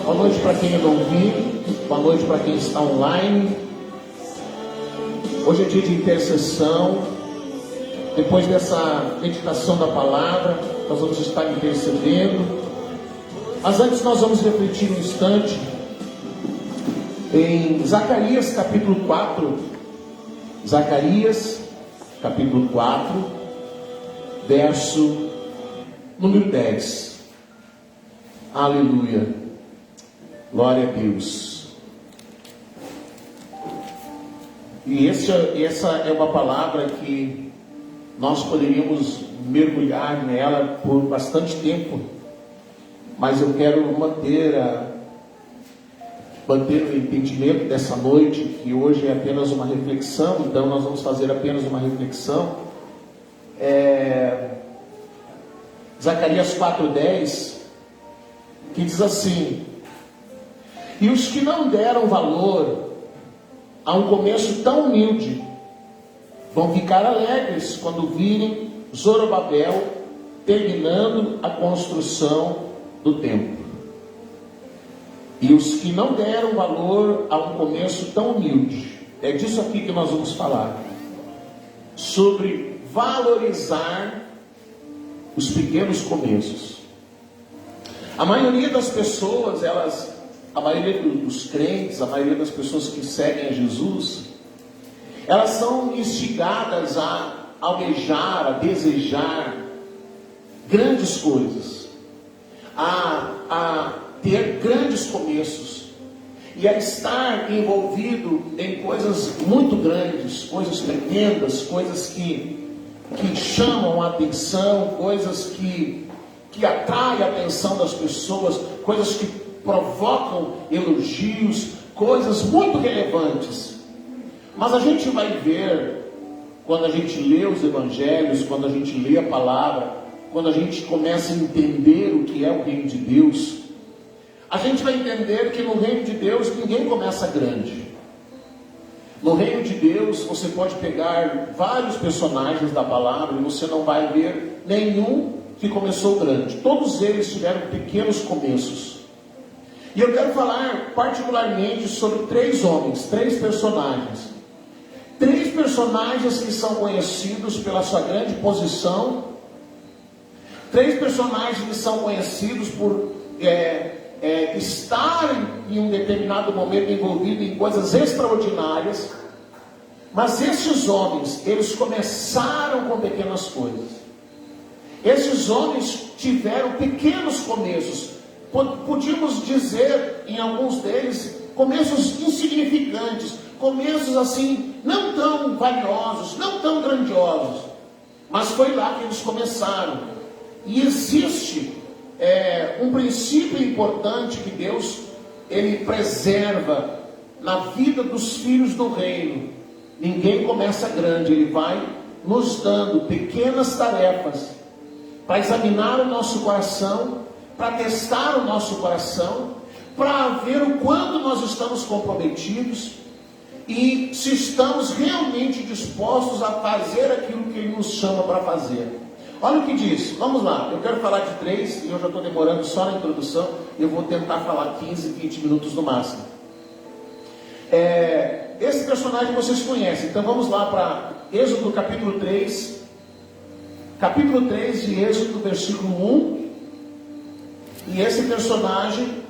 Boa noite para quem ainda ouviu, boa noite para quem está online. Hoje é dia de intercessão. Depois dessa meditação da palavra, nós vamos estar intercedendo. Mas antes nós vamos refletir um instante em Zacarias capítulo 4. Zacarias capítulo 4, verso número 10. Aleluia. Glória a Deus. E essa é uma palavra que nós poderíamos mergulhar nela por bastante tempo, mas eu quero manter o entendimento dessa noite, que hoje é apenas uma reflexão. Então nós vamos fazer apenas uma reflexão. Zacarias 4:10, que diz assim: e os que não deram valor a um começo tão humilde vão ficar alegres quando virem Zorobabel terminando a construção do templo. E os que não deram valor a um começo tão humilde, é disso aqui que nós vamos falar, sobre valorizar os pequenos começos. A maioria das pessoas, a maioria dos crentes, a maioria das pessoas que seguem a Jesus, elas são instigadas a almejar, a desejar grandes coisas, a ter grandes começos e a estar envolvido em coisas muito grandes, coisas tremendas, coisas que chamam a atenção, coisas que atraem a atenção das pessoas, coisas que provocam elogios, coisas muito relevantes. Mas a gente vai ver, quando a gente lê os evangelhos, quando a gente lê a palavra, quando a gente começa a entender o que é o reino de Deus, a gente vai entender que no reino de Deus ninguém começa grande. No reino de Deus você pode pegar vários personagens da palavra e você não vai ver nenhum que começou grande. Todos eles tiveram pequenos começos. E eu quero falar particularmente sobre três personagens. Três personagens que são conhecidos pela sua grande posição. Três personagens que são conhecidos por estarem em um determinado momento envolvidos em coisas extraordinárias. Mas esses homens, eles começaram com pequenas coisas. Esses homens tiveram pequenos começos. Podíamos dizer, em alguns deles, começos insignificantes, começos assim, não tão valiosos, não tão grandiosos, mas foi lá que eles começaram. E existe um princípio importante que Deus, Ele preserva na vida dos filhos do reino. Ninguém começa grande, Ele vai nos dando pequenas tarefas, para examinar o nosso coração, para testar o nosso coração, para ver o quanto nós estamos comprometidos e se estamos realmente dispostos a fazer aquilo que Ele nos chama para fazer. Olha o que diz, vamos lá, eu quero falar de três, e eu já estou demorando só na introdução, eu vou tentar falar 15, 20 minutos no máximo. Esse personagem vocês conhecem, então vamos lá para Êxodo capítulo 3, de Êxodo, versículo 1, e esse personagem,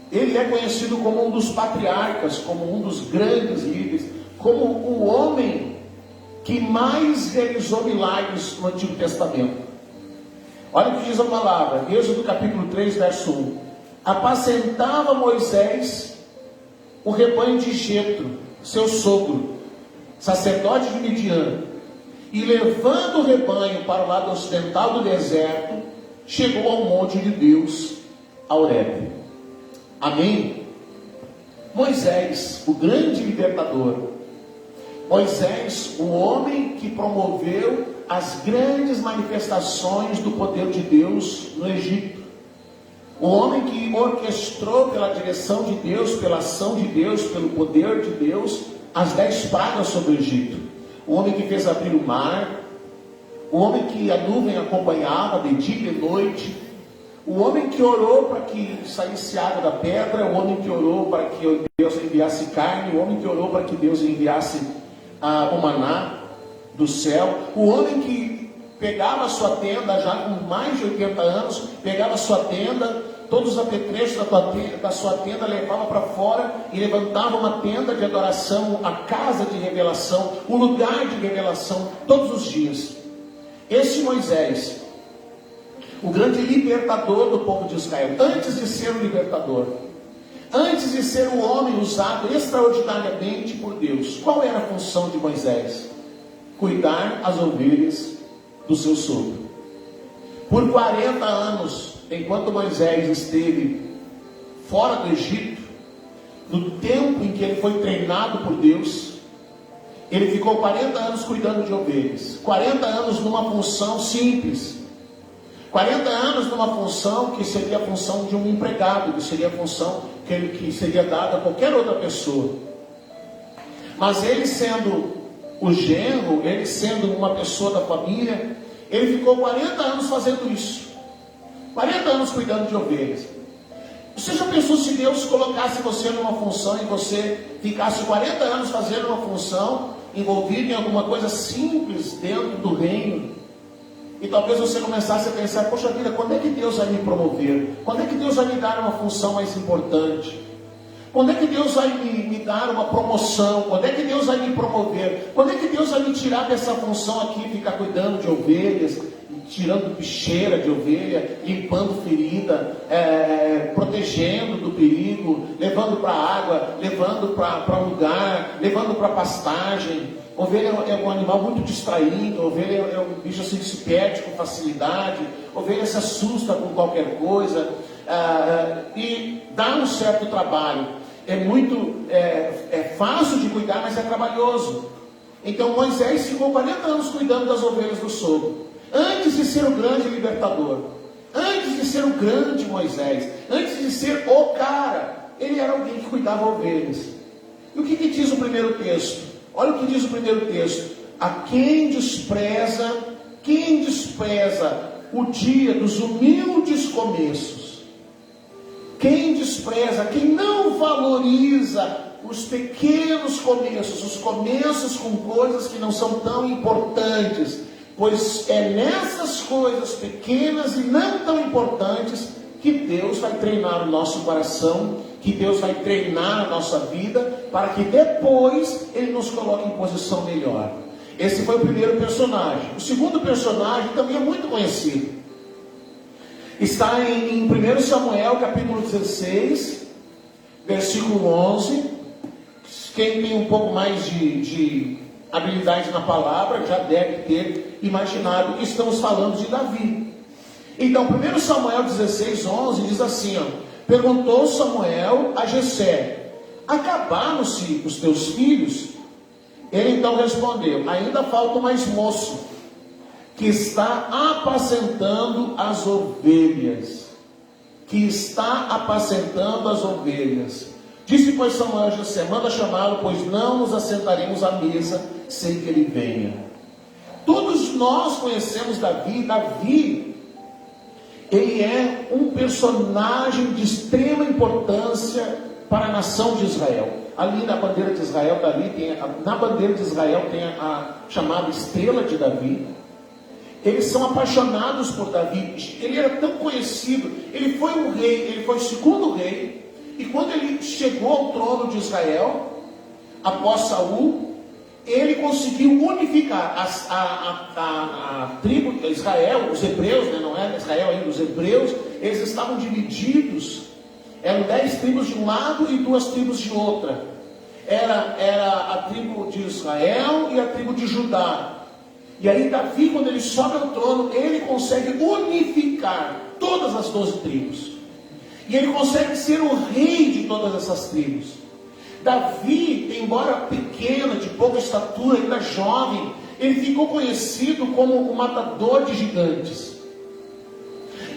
ele é conhecido como um dos patriarcas, como um dos grandes líderes, como o homem que mais realizou milagres no Antigo Testamento. Olha o que diz a palavra, Êxodo capítulo 3, verso 1. Apacentava Moisés o rebanho de Jetro, seu sogro, sacerdote de Midian, e levando o rebanho para o lado ocidental do deserto, chegou ao monte de Deus, a Horebe. Amém? Moisés, o grande libertador. Moisés, o homem que promoveu as grandes manifestações do poder de Deus no Egito. O homem que orquestrou pela direção de Deus, pela ação de Deus, pelo poder de Deus, as 10 pragas sobre o Egito. O homem que fez abrir o mar. O homem que a nuvem acompanhava de dia e de noite. O homem que orou para que saísse água da pedra, o homem que orou para que Deus enviasse carne, o homem que orou para que Deus enviasse o maná do céu, o homem que pegava a sua tenda, já com mais de 80 anos, pegava a sua tenda, todos os apetrechos da sua tenda, levava para fora e levantava uma tenda de adoração, a casa de revelação, o lugar de revelação, todos os dias. Esse Moisés, o grande libertador do povo de Israel, antes de ser o libertador, antes de ser um homem usado extraordinariamente por Deus, qual era a função de Moisés? Cuidar as ovelhas do seu sogro. Por 40 anos, enquanto Moisés esteve fora do Egito, no tempo em que ele foi treinado por Deus, ele ficou 40 anos cuidando de ovelhas, 40 anos numa função simples, 40 anos numa função que seria a função de um empregado, que seria a função que seria dada a qualquer outra pessoa. Mas ele sendo o genro, ele sendo uma pessoa da família, ele ficou 40 anos fazendo isso. 40 anos cuidando de ovelhas. Você já pensou se Deus colocasse você numa função e você ficasse 40 anos fazendo uma função, envolvido em alguma coisa simples dentro do reino? E talvez você começasse a pensar, poxa vida, quando é que Deus vai me promover? Quando é que Deus vai me dar uma função mais importante? Quando é que Deus vai me dar uma promoção? Quando é que Deus vai me promover? Quando é que Deus vai me tirar dessa função aqui, ficar cuidando de ovelhas, tirando bicheira de ovelha, limpando ferida, protegendo do perigo, levando para a água, levando para um lugar, levando para a pastagem? Ovelha é um animal muito distraído, ovelha é um bicho assim que se perde com facilidade, ovelha se assusta com qualquer coisa, e dá um certo trabalho. É fácil de cuidar, mas é trabalhoso. Então Moisés ficou 40 anos cuidando das ovelhas do sogro, antes de ser o grande libertador, antes de ser o grande Moisés, antes de ser o cara, ele era alguém que cuidava ovelhas. E o que diz o primeiro texto? Olha o que diz o primeiro texto: a quem despreza o dia dos humildes começos, quem despreza, quem não valoriza os pequenos começos, os começos com coisas que não são tão importantes, pois é nessas coisas pequenas e não tão importantes que Deus vai treinar o nosso coração, que Deus vai treinar a nossa vida, para que depois Ele nos coloque em posição melhor. Esse foi o primeiro personagem. O segundo personagem também é muito conhecido. Está em 1 Samuel capítulo 16, versículo 11. Quem tem um pouco mais de habilidade na palavra já deve ter imaginado que estamos falando de Davi. Então 1 Samuel 16, 11 diz assim, perguntou Samuel a Jessé: acabaram-se os teus filhos? Ele então respondeu: ainda falta mais moço, que está apacentando as ovelhas. Disse, pois, Samuel a Jessé: manda chamá-lo, pois não nos assentaremos à mesa sem que ele venha. Todos nós conhecemos Davi. Davi, ele é um personagem de extrema importância para a nação de Israel. Ali na bandeira de Israel, tem a chamada estrela de Davi. Eles são apaixonados por Davi. Ele era tão conhecido. Ele foi um rei, ele foi o segundo rei. E quando ele chegou ao trono de Israel, após Saul, ele conseguiu unificar a tribo de Israel, os hebreus, não era Israel ainda, os hebreus, eles estavam divididos. Eram 10 tribos de um lado e 2 tribos de outra. Era a tribo de Israel e a tribo de Judá. E aí Davi, quando ele sobe ao trono, ele consegue unificar todas as 12 tribos. E ele consegue ser o rei de todas essas tribos. Davi, embora pequeno, de pouca estatura, ainda jovem, ele ficou conhecido como o matador de gigantes.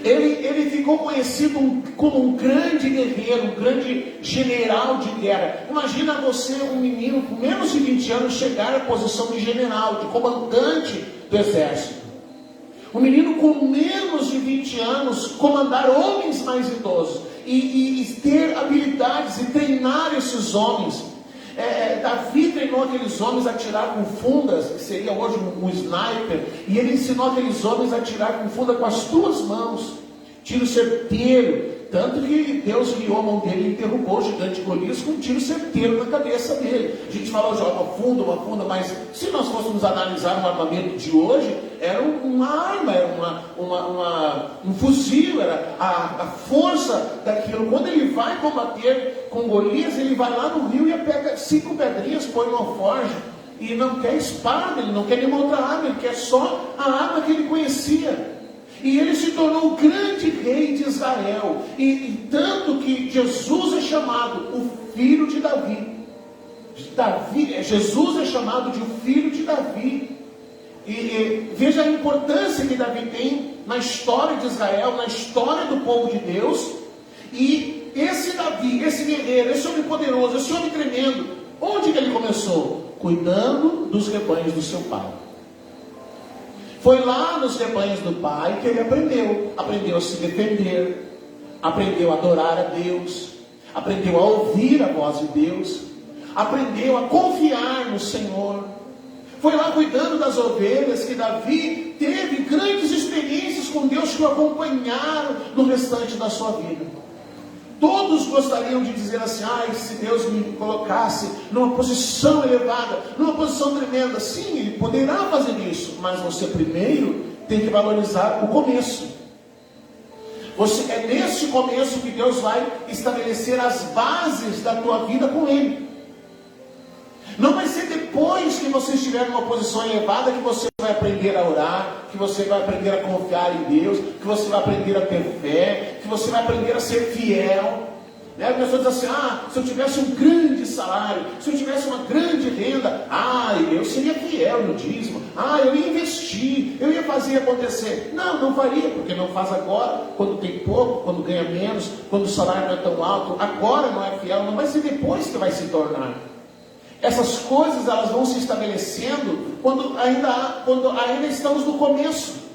Ele ficou conhecido como um grande guerreiro, um grande general de guerra. Imagina você, um menino com menos de 20 anos, chegar à posição de general, de comandante do exército. Um menino com menos de 20 anos comandar homens mais idosos e ter habilidades e treinar esses homens. Davi treinou aqueles homens a atirar com fundas, que seria hoje um sniper, e ele ensinou aqueles homens a atirar com funda com as duas mãos, tiro certeiro. Tanto que Deus guiou a mão dele e derrubou o gigante Golias com um tiro certeiro na cabeça dele. A gente fala, joga uma funda, mas se nós fôssemos analisar um armamento de hoje, era uma arma, era um fuzil, era a força daquilo. Quando ele vai combater com Golias, ele vai lá no rio e pega 5 pedrinhas, põe no alforje, e não quer espada, ele não quer nenhuma outra arma, ele quer só a arma que ele conhecia. E ele se tornou o grande rei de Israel. E tanto que Jesus é chamado o filho de Davi. Jesus é chamado de o filho de Davi. E veja a importância que Davi tem na história de Israel, na história do povo de Deus. E esse Davi, esse guerreiro, esse homem poderoso, esse homem tremendo, onde que ele começou? Cuidando dos rebanhos do seu pai. Foi lá nos rebanhos do pai que ele aprendeu a se defender, aprendeu a adorar a Deus, aprendeu a ouvir a voz de Deus, aprendeu a confiar no Senhor. Foi lá cuidando das ovelhas que Davi teve grandes experiências com Deus que o acompanharam no restante da sua vida. Todos gostariam de dizer assim, se Deus me colocasse numa posição elevada, numa posição tremenda. Sim, Ele poderá fazer isso, mas você primeiro tem que valorizar o começo. É nesse começo que Deus vai estabelecer as bases da tua vida com Ele. Não vai ser depois que você estiver numa posição elevada que você vai aprender a orar, que você vai aprender a confiar em Deus, que você vai aprender a ter fé, que você vai aprender a ser fiel. A pessoa diz assim, se eu tivesse um grande salário, se eu tivesse uma grande renda, eu seria fiel no dízimo, eu ia investir, eu ia fazer acontecer. Não faria, porque não faz agora, quando tem pouco, quando ganha menos, quando o salário não é tão alto. Agora não é fiel, não vai ser depois que vai se tornar. Essas coisas elas vão se estabelecendo quando ainda estamos no começo.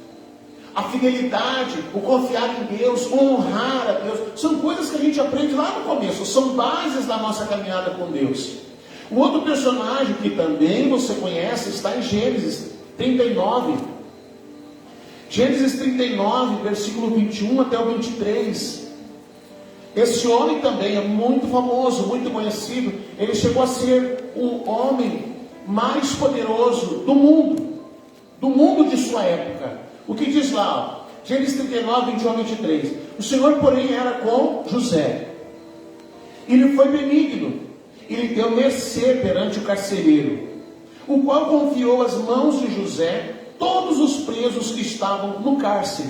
A fidelidade, o confiar em Deus, o honrar a Deus, são coisas que a gente aprende lá no começo, são bases da nossa caminhada com Deus. O outro personagem que também você conhece está em Gênesis 39. Gênesis 39, versículo 21 até o 23. Esse homem também é muito famoso, muito conhecido. Ele chegou a ser o homem mais poderoso do mundo de sua época. O que diz lá? Gênesis 39, 21 a 23. O Senhor, porém, era com José. Ele foi benigno. Ele deu mercê perante o carcereiro, o qual confiou às mãos de José todos os presos que estavam no cárcere.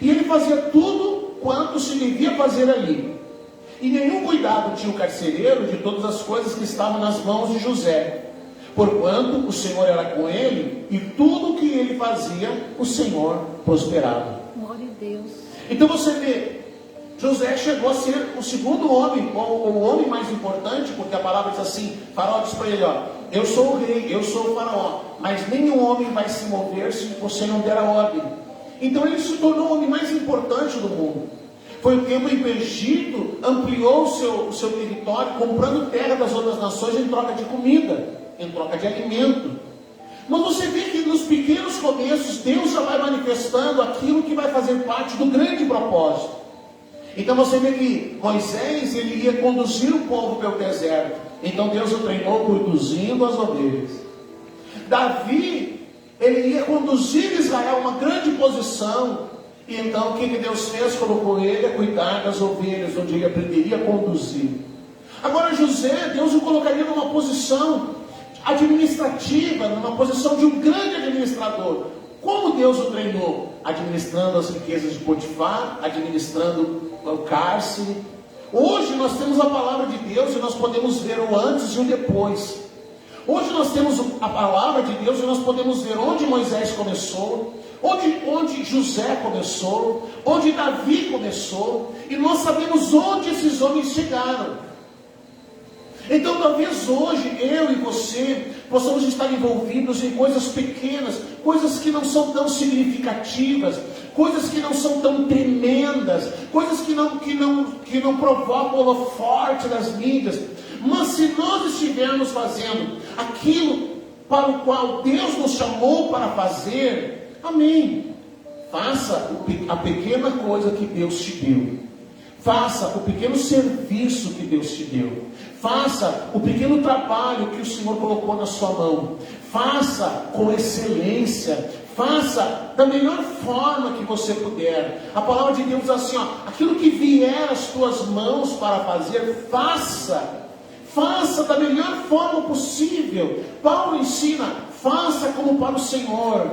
E ele fazia tudo quanto se devia fazer ali. E nenhum cuidado tinha o carcereiro de todas as coisas que estavam nas mãos de José, porquanto o Senhor era com ele, e tudo o que ele fazia, o Senhor prosperava. Glória a Deus. Então você vê, José chegou a ser o segundo homem, ou o homem mais importante, porque a palavra diz assim, Faraó diz para ele, eu sou o rei, eu sou o faraó, mas nenhum homem vai se mover se você não der a ordem. Então ele se tornou o homem mais importante do mundo. Foi o tempo em que o Egito ampliou o seu território, comprando terra das outras nações em troca de comida, em troca de alimento. Mas você vê que nos pequenos começos, Deus já vai manifestando aquilo que vai fazer parte do grande propósito. Então você vê que Moisés, ele ia conduzir o povo pelo deserto. Então Deus o treinou conduzindo as ovelhas. Davi, ele ia conduzir Israel a uma grande posição. E então o que Deus fez? Colocou ele a cuidar das ovelhas, onde ele aprenderia a conduzir. Agora José, Deus o colocaria numa posição administrativa, numa posição de um grande administrador. Como Deus o treinou? Administrando as riquezas de Potifar, administrando o cárcere. Hoje nós temos a palavra de Deus e nós podemos ver o antes e o depois. Hoje nós temos a palavra de Deus e nós podemos ver onde Moisés começou, onde José começou, onde Davi começou, e nós sabemos onde esses homens chegaram. Então talvez hoje eu e você possamos estar envolvidos em coisas pequenas, coisas que não são tão significativas, coisas que não são tão tremendas, coisas que não provocam o holoforte das mídias. Mas se nós estivermos fazendo aquilo para o qual Deus nos chamou para fazer, amém. Faça a pequena coisa que Deus te deu. Faça o pequeno serviço que Deus te deu. Faça o pequeno trabalho que o Senhor colocou na sua mão. Faça com excelência. Faça da melhor forma que você puder. A palavra de Deus diz assim, aquilo que vier às tuas mãos para fazer, faça. Faça da melhor forma possível. Paulo ensina, faça como para o Senhor.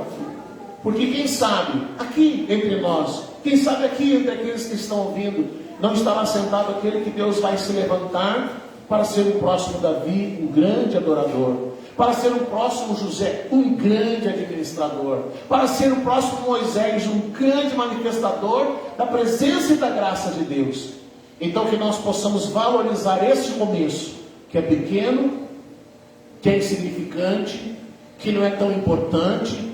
Porque quem sabe, aqui entre nós, quem sabe aqui entre aqueles que estão ouvindo, não estará sentado aquele que Deus vai se levantar para ser o próximo Davi, um grande adorador, para ser o próximo José, um grande administrador, para ser o próximo Moisés, um grande manifestador da presença e da graça de Deus. Então que nós possamos valorizar esse começo, que é pequeno, que é insignificante, que não é tão importante,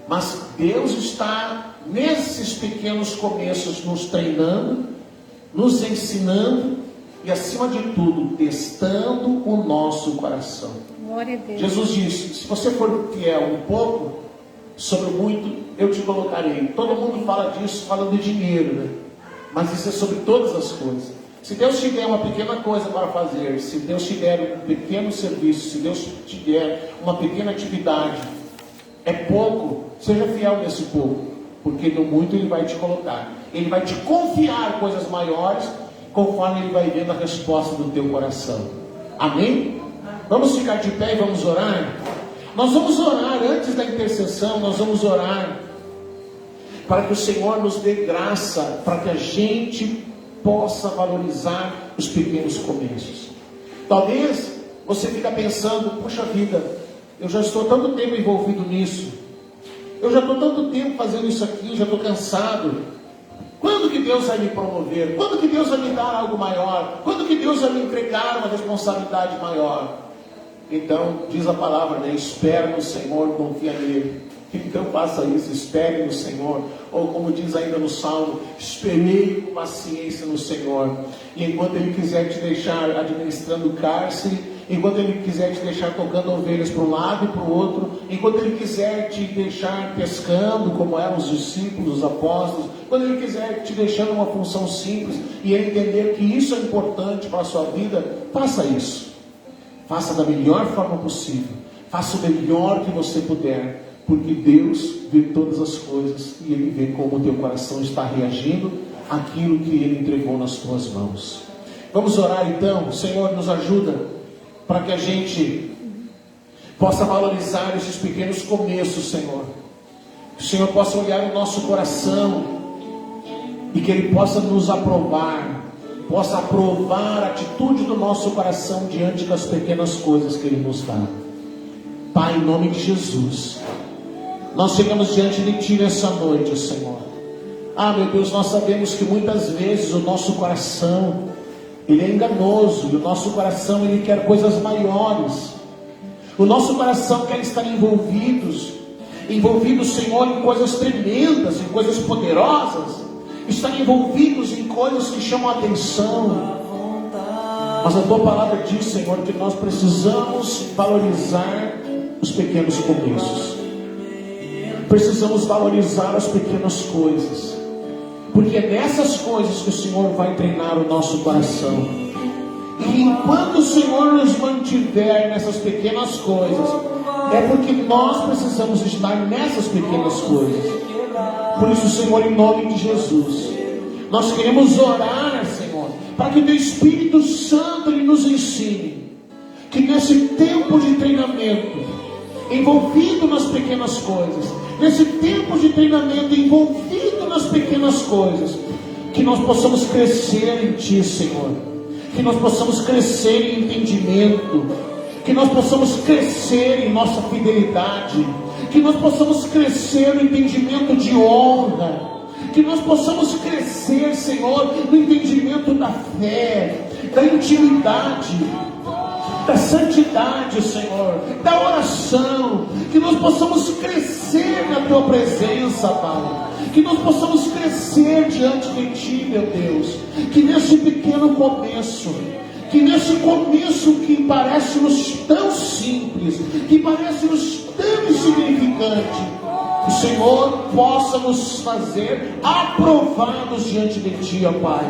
mas Deus está nesses pequenos começos nos treinando, nos ensinando e, acima de tudo, testando o nosso coração. Glória a Deus. Jesus disse, se você for fiel um pouco, sobre muito eu te colocarei. Todo mundo fala disso falando de dinheiro, né? Mas isso é sobre todas as coisas. Se Deus te der uma pequena coisa para fazer, se Deus te der um pequeno serviço, se Deus te der uma pequena atividade, é pouco, seja fiel nesse pouco, porque no muito Ele vai te colocar. Ele vai te confiar coisas maiores, conforme Ele vai vendo a resposta do teu coração. Amém? Vamos ficar de pé e vamos orar? Nós vamos orar antes da intercessão, nós vamos orar para que o Senhor nos dê graça, para que a gente possa valorizar os pequenos começos. Talvez você fique pensando, puxa vida, eu já estou tanto tempo envolvido nisso, eu já estou tanto tempo fazendo isso aqui, já estou cansado. Quando que Deus vai me promover? Quando que Deus vai me dar algo maior? Quando que Deus vai me entregar uma responsabilidade maior? Então, diz a palavra, né? Espera no Senhor, confia nele. Então faça isso, espere no Senhor. Ou como diz ainda no Salmo, esperei com paciência no Senhor. E enquanto Ele quiser te deixar administrando cárcere, enquanto Ele quiser te deixar tocando ovelhas para um lado e para o outro, enquanto Ele quiser te deixar pescando, como eram os discípulos, os apóstolos, quando Ele quiser te deixar numa função simples, e Ele entender que isso é importante para a sua vida, faça isso. Faça da melhor forma possível. Faça o melhor que você puder. Porque Deus vê todas as coisas e Ele vê como o teu coração está reagindo àquilo que Ele entregou nas tuas mãos. Vamos orar então. Senhor, nos ajuda para que a gente possa valorizar esses pequenos começos, Senhor. Que o Senhor possa olhar o nosso coração e que Ele possa nos aprovar, possa aprovar a atitude do nosso coração diante das pequenas coisas que Ele nos dá. Pai, em nome de Jesus, nós chegamos diante de Ti nessa noite, Senhor. Meu Deus, nós sabemos que muitas vezes o nosso coração, ele é enganoso, e o nosso coração, ele quer coisas maiores. O nosso coração quer estar envolvido, Senhor, em coisas tremendas, em coisas poderosas, estar envolvidos em coisas que chamam a atenção. Mas a Tua palavra diz, Senhor, que nós precisamos valorizar os pequenos começos. Precisamos valorizar as pequenas coisas, porque é nessas coisas que o Senhor vai treinar o nosso coração. E enquanto o Senhor nos mantiver nessas pequenas coisas, é porque nós precisamos estar nessas pequenas coisas. Por isso, Senhor, em nome de Jesus, nós queremos orar, Senhor, para que o Teu Espírito Santo Ele nos ensine, que nesse tempo de treinamento, envolvido nas pequenas coisas, nesse tempo de treinamento envolvido nas pequenas coisas, que nós possamos crescer em Ti, Senhor, que nós possamos crescer em entendimento, que nós possamos crescer em nossa fidelidade, que nós possamos crescer no entendimento de honra, que nós possamos crescer, Senhor, no entendimento da fé, da intimidade. da santidade, Senhor, da oração, que nós possamos crescer na Tua presença, Pai, que nós possamos crescer diante de Ti, meu Deus, que nesse pequeno começo, que nesse começo que parece-nos tão simples, que parece-nos tão insignificante, o Senhor possa nos fazer aprovados diante de Ti, ó Pai,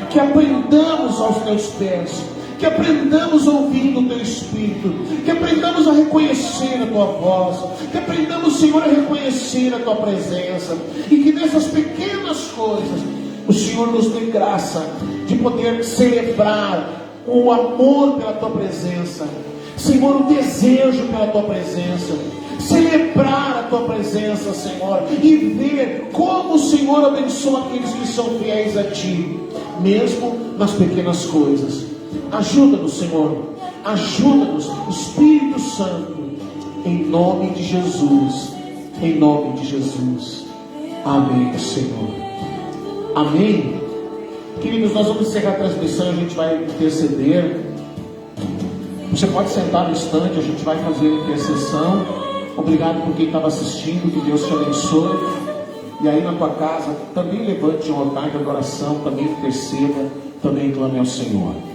que aprendamos aos Teus pés, que aprendamos a ouvir o Teu Espírito, que aprendamos a reconhecer a Tua voz, que aprendamos, Senhor, a reconhecer a Tua presença, e que nessas pequenas coisas o Senhor nos dê graça de poder celebrar o amor pela Tua presença, Senhor, o desejo pela Tua presença, celebrar a Tua presença, Senhor, e ver como o Senhor abençoa aqueles que são fiéis a Ti, mesmo nas pequenas coisas. Ajuda-nos, Senhor, ajuda-nos, Espírito Santo, em nome de Jesus, em nome de Jesus. Amém, Senhor. Amém. Queridos, nós vamos encerrar a transmissão, a gente vai interceder. Você pode sentar no instante, a gente vai fazer a intercessão. Obrigado por quem estava assistindo, que Deus te abençoe. E aí na tua casa, também levante um altar de adoração, também interceda, também clame ao Senhor.